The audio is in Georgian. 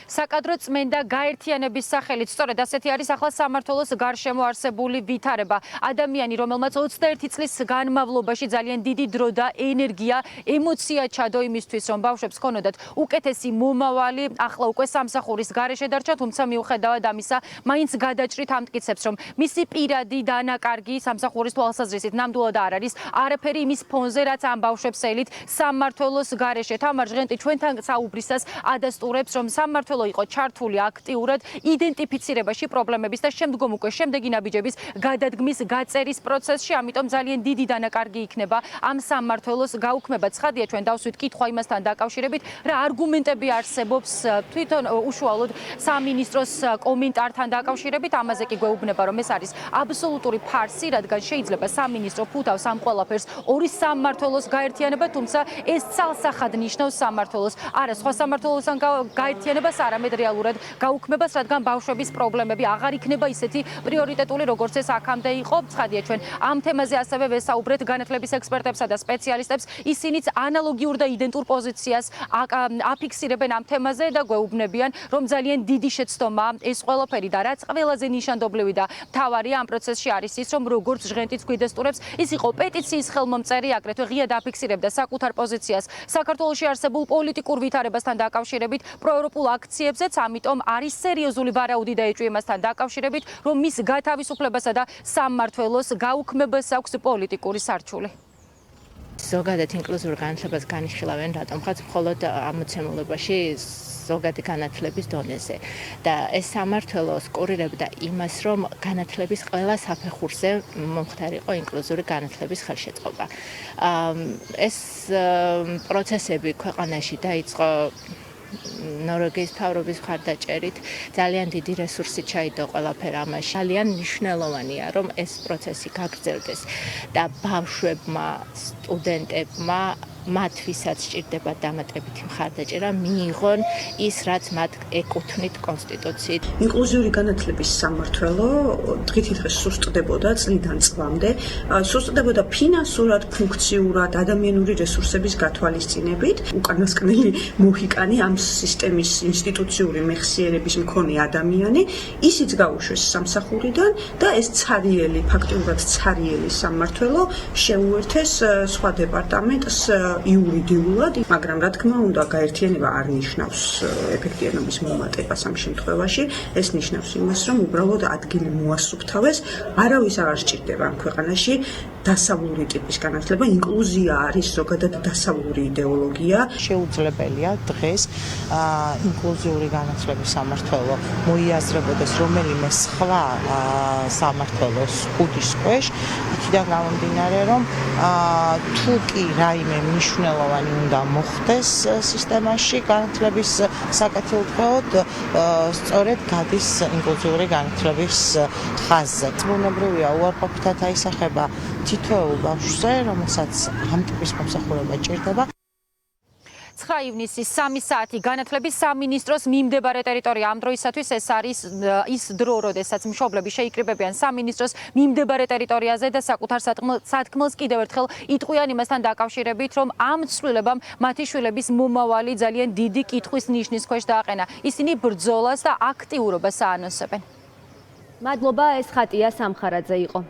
საკადრო წმენდა გაერთიანების სახელით. სწორედ ასეთი არის ახლა სამმართველოს გარშემო არსებული ვითარება. ადამიანი, რომელმაც 21 წლის განმავლობაში ძალიან დიდი დრო და ენერგია, ემოცია ჩადო იმისთვის, რომ ბავშვებს ჰქონოდათ უკეთესი მომავალი, ახლა უკვე სამსახურის გარეშე დარჩა, თუმცა მიუხედავად ამისა, მაინც გადაჭრით ამტკიცებს, რომ მისი პირადი დანაკარგი სამსახურის თვალსაზრისით ნამდვილად არ არის არაფერი იმის ფონზე, რაც ამ ბავშვებს ელით სამმართველოს გარეშე. თამარ ჟღენტი ჩვენთან საუბრისას ადასტურებს, რომ სამმართველო იყო ჩართული აქტიურად იდენტიფიცირებაში პრობლემების და შემდგომ უკვე შემდეგი ნაბიჯების გადადგმის გაწერის პროცესში, ამიტომ ძალიან დიდი დანაკარგი იქნება ამ სამმართველოს გაუქმება. ცხადია, ჩვენ დავსვით კითხვა იმასთან დაკავშირებით, რა არგუმენტები არსებობს თვითონ უშუალოდ სამინისტროს კომენტართან დაკავშირებით, ამაზე კი გვეუბნება, რომ ეს არის აბსოლუტური ფარსი, რადგან შეიძლება სამინისტრო ფუთავს ამ ყველაფერს ორი სამმართველოს გაერთიანება, თუმცა ეს ცალსახად ნიშნავს სამმართველოს, არა სხვა სამმართველოსთან გაერთიანებას, არამედ რეალურად გაუქმებას, რადგან ბავშვების პრობლემები აღარ იქნება ისეთი პრიორიტეტული, როგორც ეს აქამდე იყო. ცხადია, ჩვენ ამ თემაზე ასევე ვესაუბრეთ განათლების ექსპერტებსა და სპეციალისტებს, ისინიც ანალოგიურ და იდენტურ პოზიციას აფიქსირებენ ამ თემაზე და გვეუბნებიან, რომ ძალიან დიდი შეცდომა ეს ყველაფერი და რაც ყველაზე ნიშანდობლივი და მთავარი ამ პროცესში არის ის, რომ როგორც ჟღენტიც გვიდესტურებს, ის იყო პეტიციის ხელმომწერი, აგრეთვე ღიად აფიქსირებდა საკუთარ პოზიციას საქართველოში არსებულ პოლიტიკურ ვითარებასთან დაკავშირებით, პროევროპულ აქციებზეც, ამიტომ არის სერიოზული ვარაუდი და ეჭვი იმასთან დაკავშირებით, რომ მის გათავისუფლებასა და სამმართველოს გაუქმებას აქვს პოლიტიკური სარჩული. ზოგადად ინკლუზიურ განათლებას განიხილავენ, რატომღაც მხოლოდ ამოცემულებაში ზოგადი განათლების დონეზე და ეს სამმართველოს კურირებდა იმას, რომ განათლების ყველა საფეხურზე მომხდარიყო ინკლუზიური განათლების ხელშეწყობა. ეს პროცესები ქვეყანაში დაიწყო ნორვეგიის მთავრობის მხარდაჭერით, ძალიან დიდი რესურსი ჩაიდო ყველაფერ ამაში. ძალიან მნიშვნელოვანია, რომ ეს პროცესი გაგრძელდეს და ბავშვებმა, სტუდენტებმა მათ ვისაც სჭირდება დამატებითი მხარდაჭერა მიიღონ ის, რაც მათ ეკუთვნით კონსტიტუციით. ინკლუზიური განათლების სამმართველო დღითიდღე სუსტდებოდა წლიდან წლამდე, სუსტდებოდა ფინანსურად, ფუნქციურად, ადამიანური რესურსების გათვალისწინებით. უკანასკნელი მოჰიკანი ამ სისტემის ინსტიტუციური მეხსიერების მქონე ადამიანი, ისიც გაუშვეს სამსახურიდან და ეს ცარიელი, ფაქტიურად ცარიელი სამმართველო შეუერთეს სხვა დეპარტამენტს იურიდიულად, მაგრამ რა თქმა უნდა, გაერთიანება არ ნიშნავს ეფექტიანობის მომატებას ამ შემთხვევაში, ეს ნიშნავს იმას, რომ უბრალოდ ადგილი მოასუფთავეს, არავის აღარ სჭირდება ამ ქვეყანაში დასავლური ტიპის განათლება, ინკლუზია არის ზოგადად დასავლური იდეოლოგია. შეუძლებელია დღეს ინკლუზიური განათლების სამმართველო მოიაზრებოდეს რომელიმე სხვა სამმართველოს ხუდის ქვეშ, იქიდან გამომდინარე, რომ თუ კი რაიმე მნიშვნელოვანი უნდა მოხდეს სისტემაში განათლების საკეთილდღეოდ, სწორედ გადის ინკლუზიური განათლების ხაზზე. ბუნებრივია, უარყოფითად აისახება თითოეულ ბავშვზე, რომელსაც ამ ტიპის მომსახურება ჭირდება. 9 ივნისის 3 საათი განათლების სამინისტროს მიმდებარე ტერიტორია. ამ დროისათვის ეს არის ის დრო, როდესაც მშობლები შეიკრიბებიან სამინისტროს მიმდებარე ტერიტორიაზე და საკუთარ სათქმელს კიდევ ერთხელ იტყვიან იმასთან დაკავშირებით, რომ ამ ცვლილებამ მათი შვილების მომავალი ძალიან დიდი კითხვის ნიშნის ქვეშ დააყენა. ისინი ბრძოლას და აქტიურობას აანონსებენ. მადლობა, ეს ხატია სამხარაძე იყო.